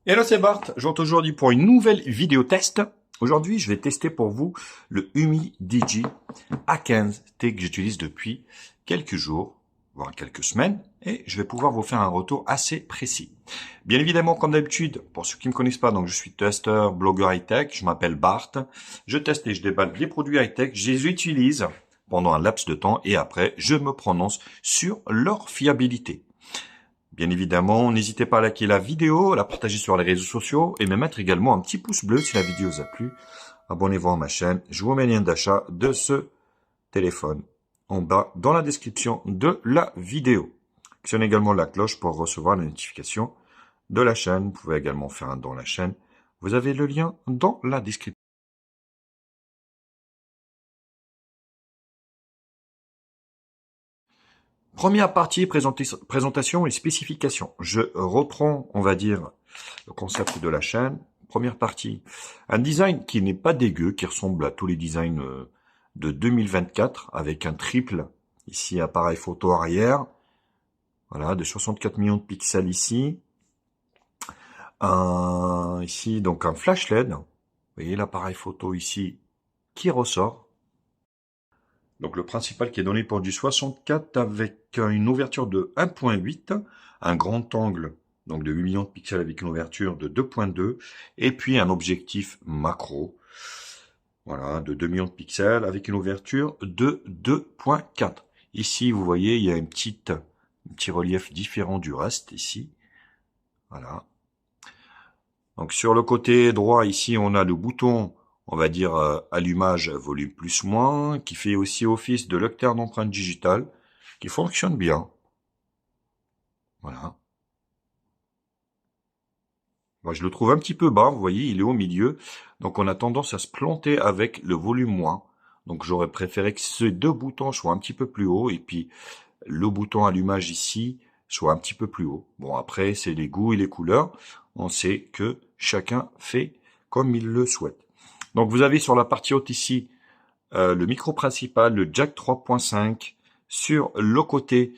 Hello, c'est Bart. Je rentre aujourd'hui pour une nouvelle vidéo test. Aujourd'hui, je vais tester pour vous le Umi Digi A15T que j'utilise depuis quelques jours, voire quelques semaines, et je vais pouvoir vous faire un retour assez précis. Bien évidemment, comme d'habitude, pour ceux qui ne me connaissent pas, donc je suis testeur, blogueur high-tech, je m'appelle Bart. Je teste et je déballe les produits high-tech, je les utilise pendant un laps de temps et après, je me prononce sur leur fiabilité. Bien évidemment, n'hésitez pas à liker la vidéo, à la partager sur les réseaux sociaux et me mettre également un petit pouce bleu si la vidéo vous a plu. Abonnez-vous à ma chaîne. Je vous mets le lien d'achat de ce téléphone en bas dans la description de la vidéo. Actionnez également la cloche pour recevoir les notifications de la chaîne. Vous pouvez également faire un don à la chaîne. Vous avez le lien dans la description. Première partie, présentation et spécification. Je reprends, on va dire, le concept de la chaîne. Première partie, un design qui n'est pas dégueu, qui ressemble à tous les designs de 2024, avec un triple, ici, appareil photo arrière, voilà, de 64 millions de pixels ici. Ici, donc un flash LED. Vous voyez l'appareil photo ici qui ressort. Donc le principal qui est donné pour du 64 avec une ouverture de 1.8, un grand angle donc de 8 millions de pixels avec une ouverture de 2.2 et puis un objectif macro, voilà, de 2 millions de pixels avec une ouverture de 2.4. Ici vous voyez il y a un petit relief différent du reste ici, voilà. Donc sur le côté droit ici on a le bouton, on va dire allumage volume plus moins, qui fait aussi office de lecteur d'empreintes digitales, qui fonctionne bien. Voilà. Moi, je le trouve un petit peu bas, vous voyez, il est au milieu. Donc on a tendance à se planter avec le volume moins. Donc j'aurais préféré que ces deux boutons soient un petit peu plus hauts et puis le bouton allumage ici soit un petit peu plus haut. Bon, après, c'est les goûts et les couleurs. On sait que chacun fait comme il le souhaite. Donc vous avez sur la partie haute ici le micro principal, le jack 3.5, sur le côté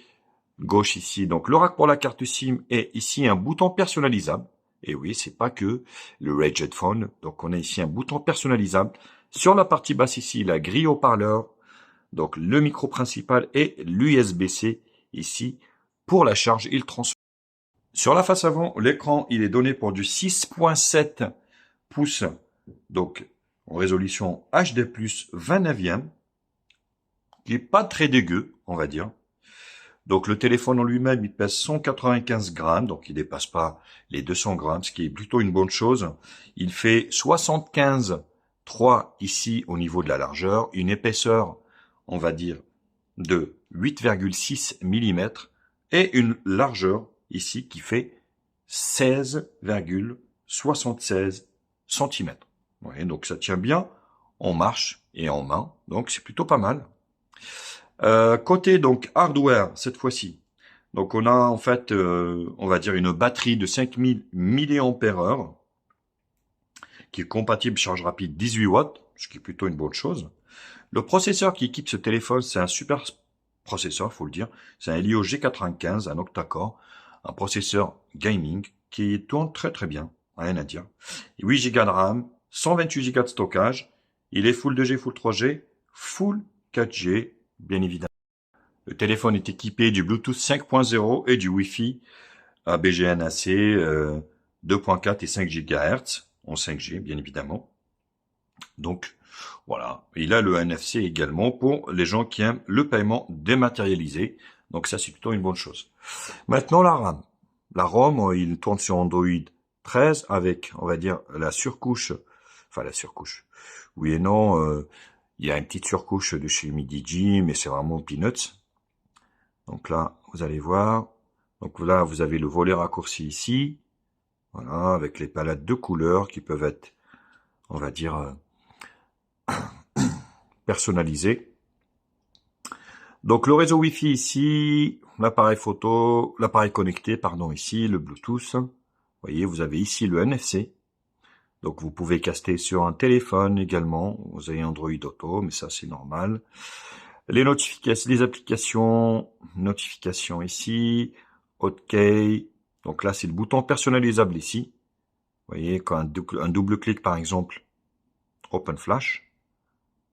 gauche ici, donc le rack pour la carte SIM et ici un bouton personnalisable. Et oui, c'est pas que le Rage Headphone, donc on a ici un bouton personnalisable. Sur la partie basse ici, la grille haut-parleur, donc le micro principal et l'USB-C ici pour la charge et le transfert. Sur la face avant, l'écran il est donné pour du 6.7 pouces, donc en résolution HD+, 29e, qui est pas très dégueu, on va dire. Donc le téléphone en lui-même, il pèse 195 grammes, donc il dépasse pas les 200 grammes, ce qui est plutôt une bonne chose. Il fait 75,3 ici au niveau de la largeur, une épaisseur, on va dire, de 8,6 mm et une largeur ici qui fait 16,76 cm. Ouais, donc ça tient bien en marche et en main, donc c'est plutôt pas mal. Côté donc hardware cette fois-ci. Donc on a en fait, on va dire une batterie de 5000 mAh qui est compatible charge rapide 18 watts, ce qui est plutôt une bonne chose. Le processeur qui équipe ce téléphone, c'est un super processeur, faut le dire. C'est un Helio G95, un octa-core, un processeur gaming qui tourne très très bien, rien à dire. 8 Go de RAM, 128 Go de stockage. Il est full 2G, full 3G, full 4G, bien évidemment. Le téléphone est équipé du Bluetooth 5.0 et du Wi-Fi BGNAC 2.4 et 5 GHz, en 5G bien évidemment. Donc voilà, il a le NFC également pour les gens qui aiment le paiement dématérialisé. Donc ça c'est plutôt une bonne chose. Maintenant la RAM. La ROM, il tourne sur Android 13 avec, on va dire, la surcouche, enfin la surcouche. Oui et non, il y a une petite surcouche de chez Midigi, mais c'est vraiment peanuts. Donc là, vous allez voir. Donc là, vous avez le volet raccourci ici. Voilà, avec les palettes de couleurs qui peuvent être, on va dire, personnalisées. Donc le réseau Wi-Fi ici, l'appareil photo, l'appareil connecté, pardon, ici, le Bluetooth. Vous voyez, vous avez ici le NFC. Donc vous pouvez caster sur un téléphone également. Vous avez Android Auto, mais ça c'est normal. Les notifications, les applications, notifications ici, OK. Donc là, c'est le bouton personnalisable ici. Vous voyez, quand un double clic, par exemple, Open Flash,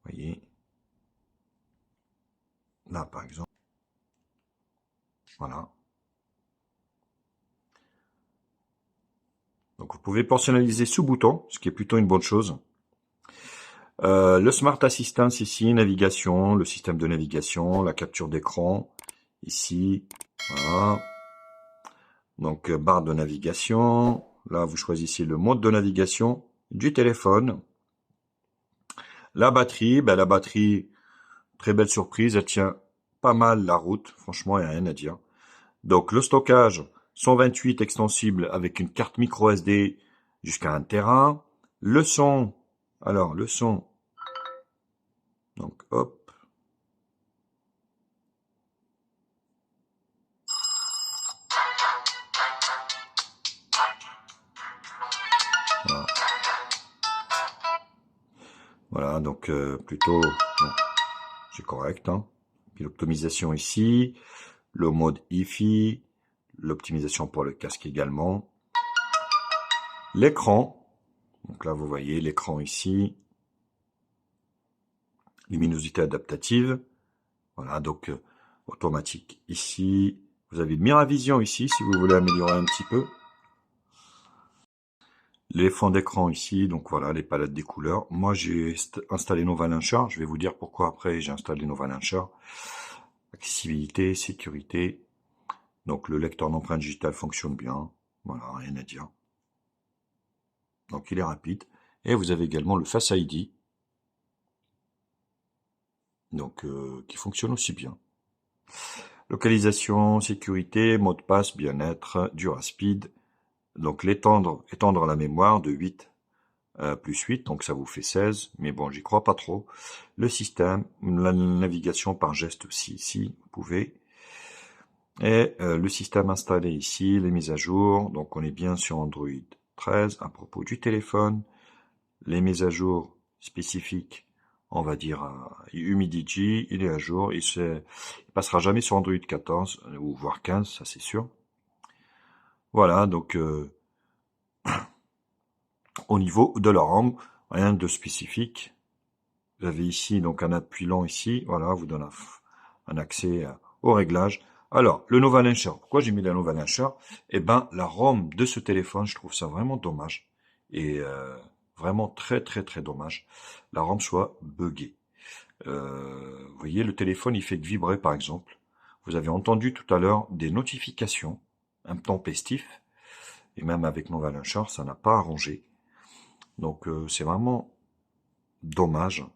vous voyez, là, par exemple, voilà. Donc, vous pouvez personnaliser ce bouton, ce qui est plutôt une bonne chose. Le Smart Assistance ici, navigation, le système de navigation, la capture d'écran, ici, voilà. Donc, barre de navigation, là, vous choisissez le mode de navigation du téléphone. La batterie, la batterie, très belle surprise, elle tient pas mal la route, franchement, il n'y a rien à dire. Donc, le stockage, 128 extensible avec une carte micro SD jusqu'à 1 Tera. Le son, alors, le son, donc, hop. Voilà, voilà donc, plutôt, bon, c'est correct, hein. Puis l'optimisation ici, le mode Hi-Fi, l'optimisation pour le casque également. L'écran, donc là, vous voyez l'écran ici. Luminosité adaptative. Voilà, donc automatique ici. Vous avez une Miravision ici, si vous voulez améliorer un petit peu. Les fonds d'écran ici, donc voilà, les palettes des couleurs. Moi, j'ai installé Nova Launcher. Je vais vous dire pourquoi après j'ai installé Nova Launcher. Accessibilité, sécurité. Donc le lecteur d'empreintes digitales fonctionne bien. Voilà, rien à dire. Donc il est rapide. Et vous avez également le Face ID. Donc qui fonctionne aussi bien. Localisation, sécurité, mot de passe, bien-être, DuraSpeed. Donc étendre la mémoire de 8 plus 8, donc ça vous fait 16, mais bon, j'y crois pas trop. Le système, la navigation par geste aussi, ici, vous pouvez. Et le système installé ici, les mises à jour, donc on est bien sur Android 13 à propos du téléphone. Les mises à jour spécifiques, on va dire Humidigi, il est à jour, il passera jamais sur Android 14 ou voire 15, ça c'est sûr. Voilà, donc au niveau de la RAM, rien de spécifique. Vous avez ici donc un appuyant ici, voilà, vous donne un accès au réglage. Alors, le Nova Launcher, pourquoi j'ai mis la Nova Launcher? Eh ben, la ROM de ce téléphone, je trouve ça vraiment dommage. Et vraiment très très très dommage. La ROM soit buggée. Vous voyez, le téléphone, il fait que vibrer par exemple. Vous avez entendu tout à l'heure des notifications intempestives. Et même avec Nova Launcher, ça n'a pas arrangé. Donc c'est vraiment dommage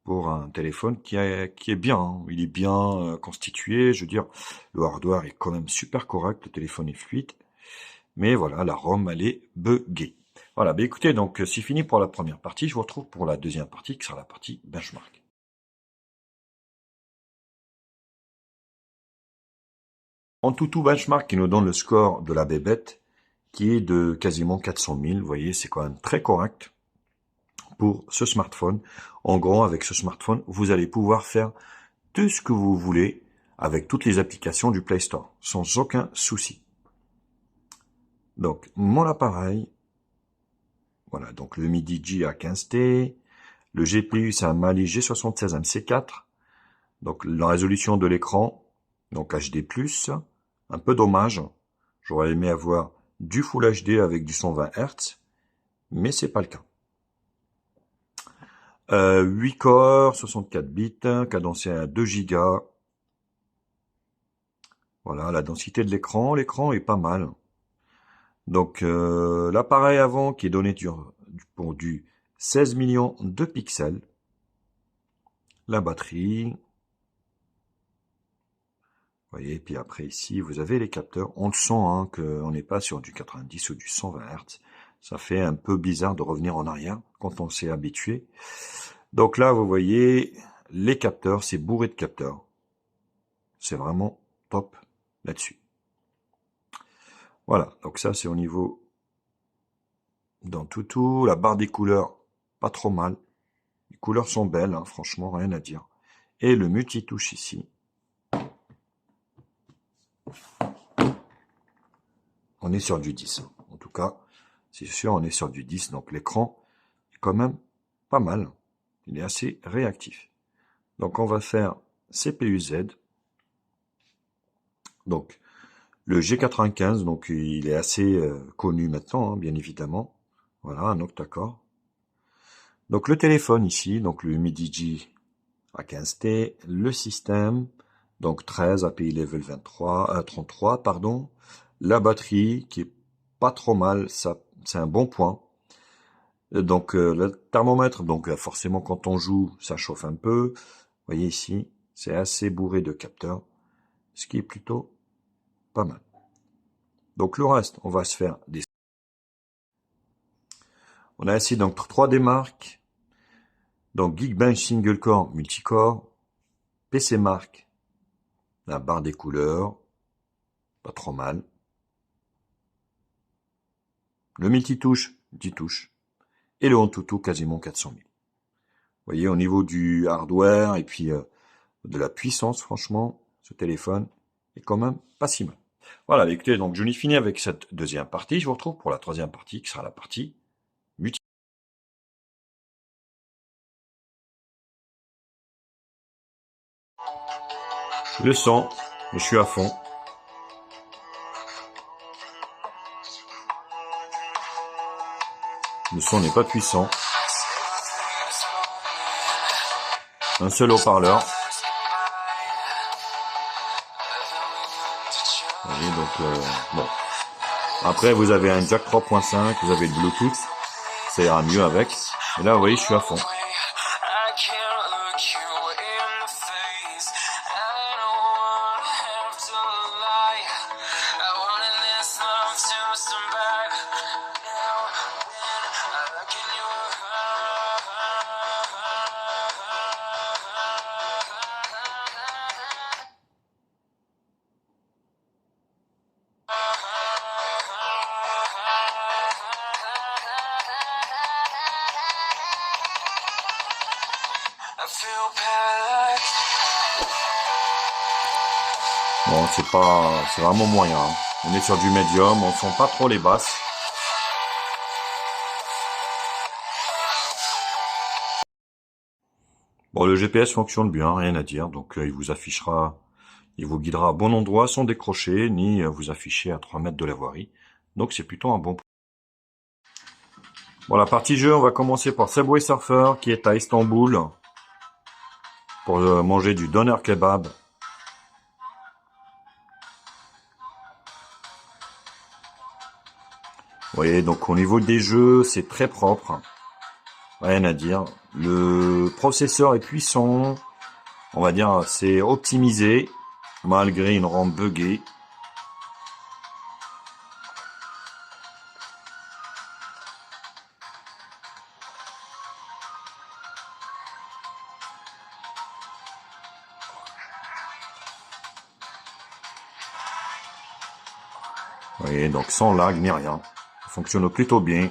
pour un téléphone qui est bien, hein. Il est bien constitué, je veux dire, le hardware est quand même super correct, le téléphone est fluide, mais voilà, la ROM elle est buggée. Voilà, bah écoutez, donc c'est fini pour la première partie, je vous retrouve pour la deuxième partie, qui sera la partie benchmark. En tout benchmark qui nous donne le score de la bébête, qui est de quasiment 400 000, vous voyez, c'est quand même très correct pour ce smartphone. En gros, avec ce smartphone, vous allez pouvoir faire tout ce que vous voulez avec toutes les applications du Play Store, sans aucun souci. Donc, mon appareil, voilà, donc le MIDI G A15T, le GPU, c'est un Mali G76MC4, donc la résolution de l'écran, donc HD+, un peu dommage, j'aurais aimé avoir du Full HD avec du 120 Hz, mais c'est pas le cas. 8 corps, 64 bits, cadencé à 2 Go. Voilà, la densité de l'écran est pas mal. Donc l'appareil avant qui est donné pour du 16 millions de pixels. La batterie. Vous voyez, puis après ici, vous avez les capteurs. On le sent hein, qu'on n'est pas sur du 90 ou du 120 Hz. Ça fait un peu bizarre de revenir en arrière quand on s'est habitué. Donc là, vous voyez, les capteurs, c'est bourré de capteurs. C'est vraiment top là-dessus. Voilà, donc ça c'est au niveau dans tout. La barre des couleurs, pas trop mal. Les couleurs sont belles, hein, franchement, rien à dire. Et le multitouche ici. On est sur du 10. En tout cas, C'est sûr, on est sur du 10, donc l'écran est quand même pas mal. Il est assez réactif. Donc on va faire CPU-Z. Donc le G95, donc il est assez connu maintenant, hein, bien évidemment. Voilà, un octa-core. Donc le téléphone ici, donc le Mi Digi A15T, le système, donc 13 API level 33, pardon. La batterie qui est pas trop mal, ça c'est un bon point. Donc le thermomètre, donc forcément quand on joue, ça chauffe un peu. Vous voyez ici, c'est assez bourré de capteurs, ce qui est plutôt pas mal. Donc le reste, on va se faire des... On a ici donc 3D Mark, donc Geekbench Single Core Multicore, PC Mark, la barre des couleurs, pas trop mal. Le multitouche, 10 touches. Et le Antutu quasiment 400 000. Vous voyez, au niveau du hardware et puis de la puissance, franchement, ce téléphone est quand même pas si mal. Voilà, écoutez, donc je n'ai fini avec cette deuxième partie. Je vous retrouve pour la troisième partie, qui sera la partie multi. Le son, je suis à fond. Le son n'est pas puissant. Un seul haut-parleur. Vous voyez, donc, bon. Après, vous avez un jack 3.5, vous avez le Bluetooth. Ça ira mieux avec. Et là, vous voyez, je suis à fond. Bon, c'est vraiment moyen. Hein. On est sur du médium, on sent pas trop les basses. Bon, le GPS fonctionne bien, rien à dire. Donc, il vous affichera, il vous guidera à bon endroit sans décrocher, ni vous afficher à 3 mètres de la voirie. Donc, c'est plutôt un bon point. Bon, la partie jeu, on va commencer par Subway Surfer, qui est à Istanbul, pour manger du doner kebab. Vous voyez, donc au niveau des jeux, c'est très propre. Rien à dire. Le processeur est puissant. On va dire, c'est optimisé, malgré une ROM buggée. Vous voyez, donc sans lag ni rien. Ça fonctionne plutôt bien.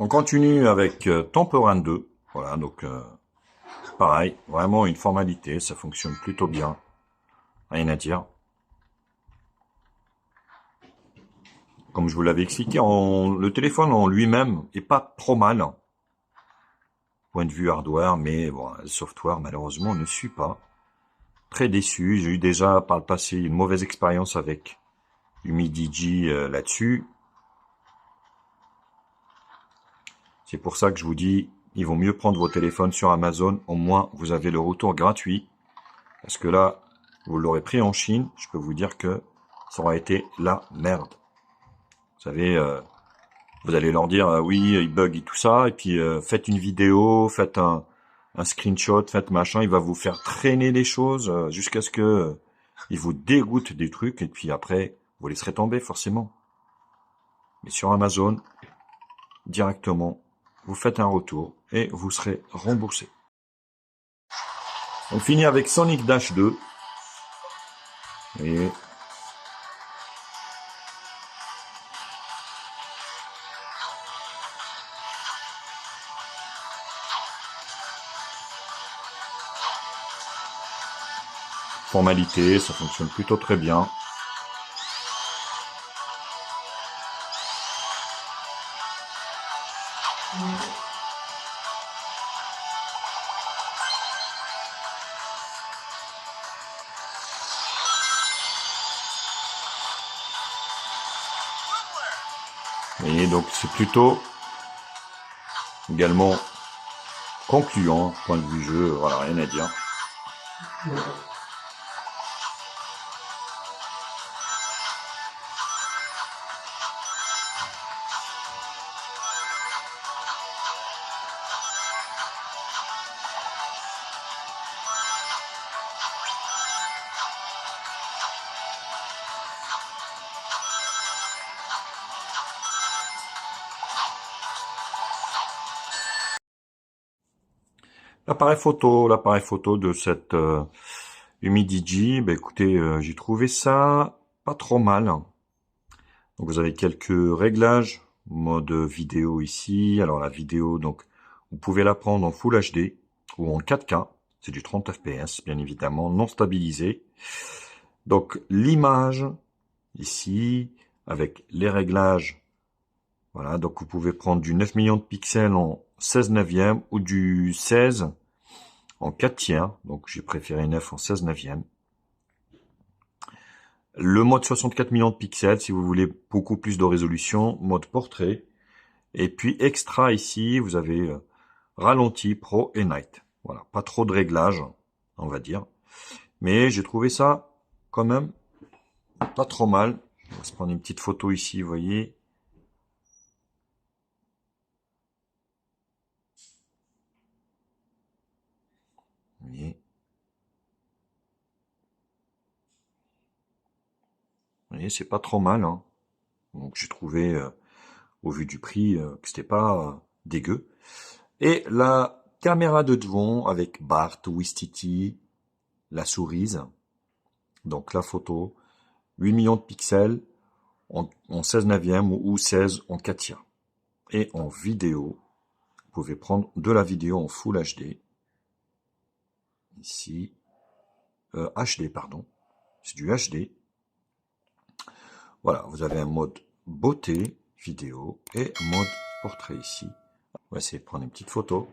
On continue avec Temporin 2. Voilà, donc pareil, vraiment une formalité, ça fonctionne plutôt bien. Rien à dire. Comme je vous l'avais expliqué, le téléphone en lui-même est pas trop mal. Point de vue hardware, mais bon, le software malheureusement ne suit pas. Très déçu, j'ai eu déjà par le passé une mauvaise expérience avec du Mi Digi là-dessus. C'est pour ça que je vous dis, il vaut mieux prendre vos téléphones sur Amazon, au moins vous avez le retour gratuit. Parce que là, vous l'aurez pris en Chine, je peux vous dire que ça aura été la merde. Vous savez, vous allez leur dire, oui, il bug et tout ça, et puis faites une vidéo, faites un screenshot, faites machin, il va vous faire traîner les choses jusqu'à ce que il vous dégoûte des trucs, et puis après, vous laisserez tomber forcément. Mais sur Amazon, directement, vous faites un retour et vous serez remboursé. On finit avec Sonic Dash 2. Et formalité, ça fonctionne plutôt très bien. Et donc c'est plutôt également concluant, point de vue jeu, voilà, rien à dire. L'appareil photo de cette Humidigi, bah écoutez, j'ai trouvé ça pas trop mal. Donc vous avez quelques réglages, mode vidéo ici. Alors la vidéo, donc vous pouvez la prendre en Full HD ou en 4K. C'est du 30 fps, bien évidemment, non stabilisé. Donc l'image ici, avec les réglages, voilà, donc vous pouvez prendre du 9 millions de pixels en 16 neuvième ou du 16 en 4 tiers, donc j'ai préféré 9 en 16 neuvième. Le mode 64 millions de pixels, si vous voulez beaucoup plus de résolution, mode portrait. Et puis extra ici, vous avez ralenti, pro et night. Voilà, pas trop de réglages, on va dire. Mais j'ai trouvé ça quand même pas trop mal. On va se prendre une petite photo ici, vous voyez. Vous voyez, c'est pas trop mal, hein. Donc j'ai trouvé, au vu du prix, que c'était pas dégueu. Et la caméra de devant avec Bart, Wistiti, la souris. Donc la photo, 8 millions de pixels en 16 neuvième ou 16 en 4 tiers. Et en vidéo, vous pouvez prendre de la vidéo en Full HD. Ici, HD, pardon. C'est du HD. Voilà, vous avez un mode beauté, vidéo, et mode portrait ici. On va essayer de prendre une petite photo.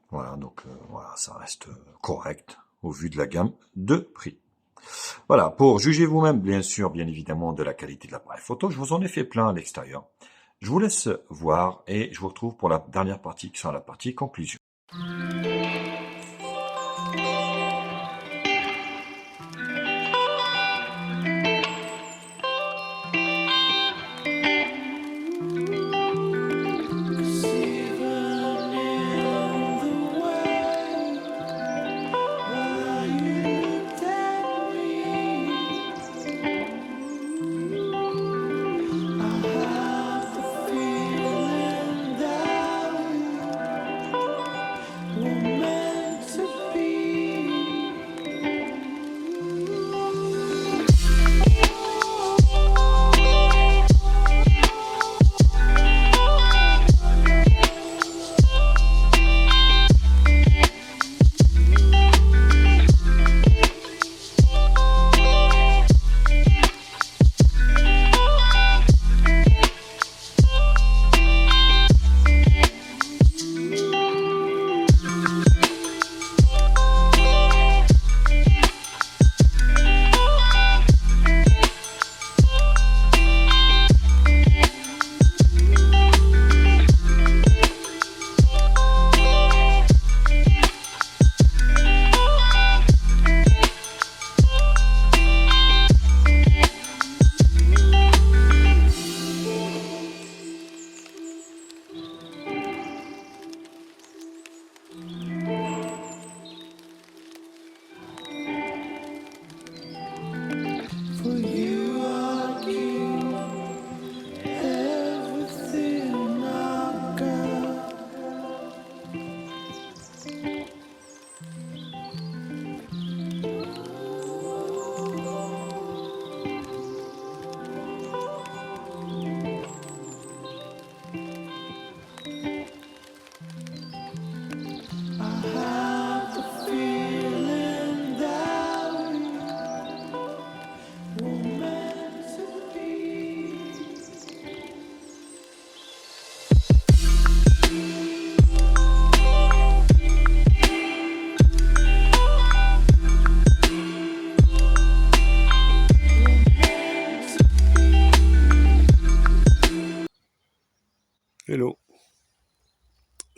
Voilà, donc voilà, ça reste correct au vu de la gamme de prix. Voilà, pour juger vous-même, bien sûr, bien évidemment, de la qualité de l'appareil photo, je vous en ai fait plein à l'extérieur. Je vous laisse voir et je vous retrouve pour la dernière partie qui sera la partie conclusion.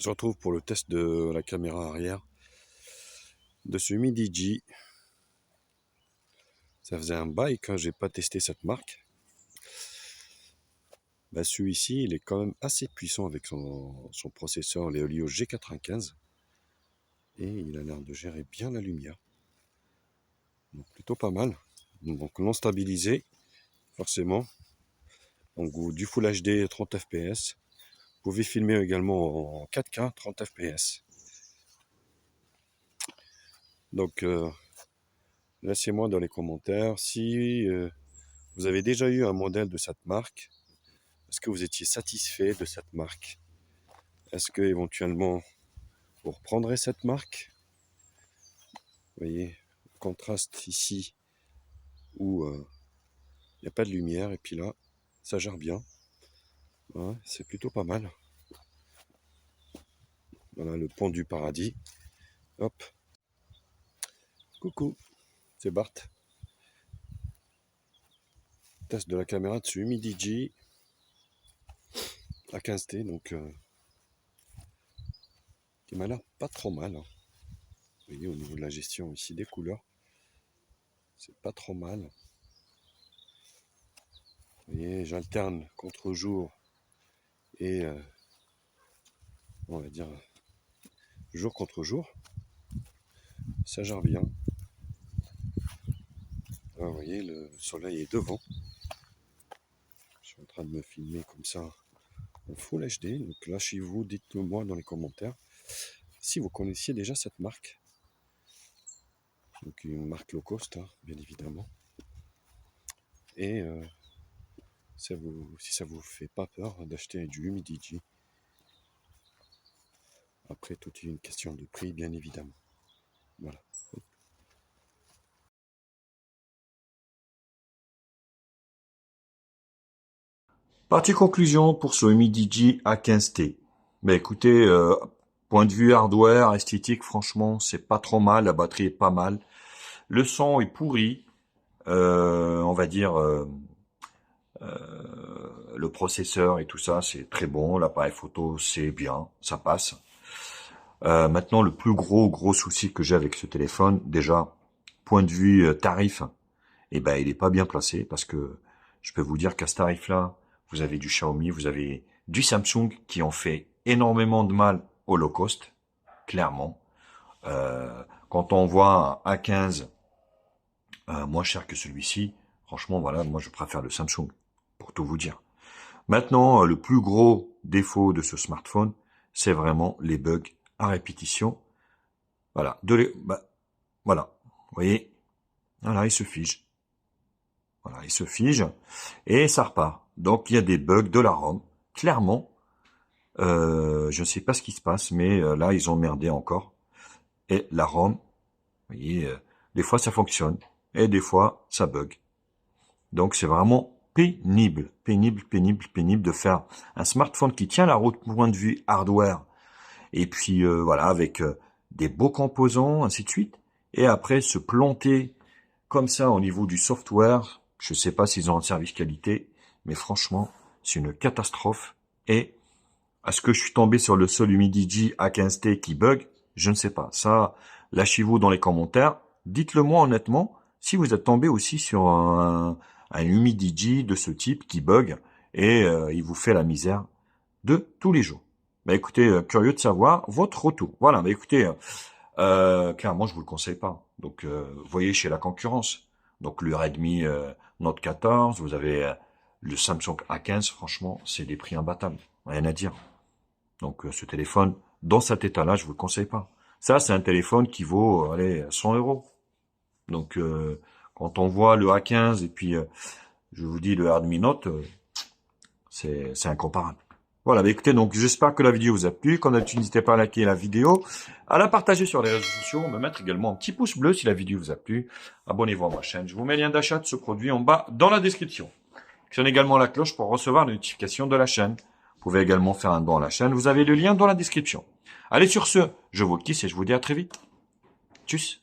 se retrouve pour le test de la caméra arrière de ce Midigi. Ça faisait un bail que j'ai pas testé cette marque. Bah, celui-ci, il est quand même assez puissant avec son processeur, l'Helio G95. Et il a l'air de gérer bien la lumière. Donc plutôt pas mal. Donc non stabilisé, forcément. Donc du Full HD 30 fps. Vous pouvez filmer également en 4K 30 fps. Donc laissez-moi dans les commentaires si vous avez déjà eu un modèle de cette marque. Est-ce que vous étiez satisfait de cette marque? Est-ce que éventuellement vous reprendrez cette marque? Vous voyez, le contraste ici où il n'y a pas de lumière et puis là, ça gère bien. Ouais, c'est plutôt pas mal. Voilà le pont du paradis. Hop. Coucou, c'est Bart. Test de la caméra dessus, Midigi à 15T, donc qui m'a l'air pas trop mal. Hein. Vous voyez, au niveau de la gestion ici des couleurs, c'est pas trop mal. Vous voyez, j'alterne contre-jour et on va dire jour contre jour. Ça gère bien. Là, vous voyez, le soleil est devant. Je suis en train de me filmer comme ça en Full HD. Donc lâchez-vous, dites-le-moi dans les commentaires si vous connaissiez déjà cette marque. Donc une marque low cost, hein, bien évidemment. Et si ça vous fait pas peur d'acheter du Midigi. Après, tout est une question de prix, bien évidemment. Voilà. Partie conclusion pour ce Midigi A15T. Mais écoutez, point de vue hardware, esthétique, franchement, c'est pas trop mal. La batterie est pas mal. Le son est pourri. On va dire, le processeur et tout ça, c'est très bon. L'appareil photo, c'est bien, ça passe. Maintenant, le plus gros souci que j'ai avec ce téléphone, déjà, point de vue tarif, eh ben, il est pas bien placé parce que je peux vous dire qu'à ce tarif-là, vous avez du Xiaomi, vous avez du Samsung qui ont fait énormément de mal au low cost, clairement. Quand on voit un A15 moins cher que celui-ci, franchement, voilà, moi je préfère le Samsung, pour tout vous dire. Maintenant, le plus gros défaut de ce smartphone, c'est vraiment les bugs à répétition. Voilà, voilà, vous voyez, voilà, il se fige. Voilà, il se fige et ça repart. Donc il y a des bugs de la ROM, clairement. Je ne sais pas ce qui se passe, mais là ils ont merdé encore. Et la ROM, vous voyez, des fois ça fonctionne et des fois ça bug. Donc c'est vraiment pénible de faire un smartphone qui tient la route point de vue hardware. Et puis voilà, avec des beaux composants, ainsi de suite. Et après se planter comme ça au niveau du software. Je ne sais pas s'ils ont un service qualité, mais franchement, c'est une catastrophe. Et est-ce que je suis tombé sur le seul Midigi A15T qui bug? Je ne sais pas. Ça, lâchez-vous dans les commentaires. Dites-le moi honnêtement si vous êtes tombé aussi sur un Midigi de ce type qui bug et il vous fait la misère de tous les jours. Bah écoutez, curieux de savoir votre retour. Voilà, bah écoutez, clairement je vous le conseille pas. Donc voyez chez la concurrence. Donc le Redmi Note 14, vous avez le Samsung A15, franchement, c'est des prix imbattables, rien à dire. Donc ce téléphone, dans cet état-là, je vous le conseille pas. Ça, c'est un téléphone qui vaut, allez, 100 €. Donc quand on voit le A15 et puis, je vous dis, le Redmi Note, c'est incomparable. Voilà, bah écoutez, donc j'espère que la vidéo vous a plu. Comme d'habitude, n'hésitez pas à liker la vidéo, à la partager sur les réseaux sociaux, me mettre également un petit pouce bleu si la vidéo vous a plu. Abonnez-vous à ma chaîne. Je vous mets le lien d'achat de ce produit en bas dans la description. Actionnez également la cloche pour recevoir les notifications de la chaîne. Vous pouvez également faire un don à la chaîne. Vous avez le lien dans la description. Allez, sur ce, je vous quitte et je vous dis à très vite. Tchuss.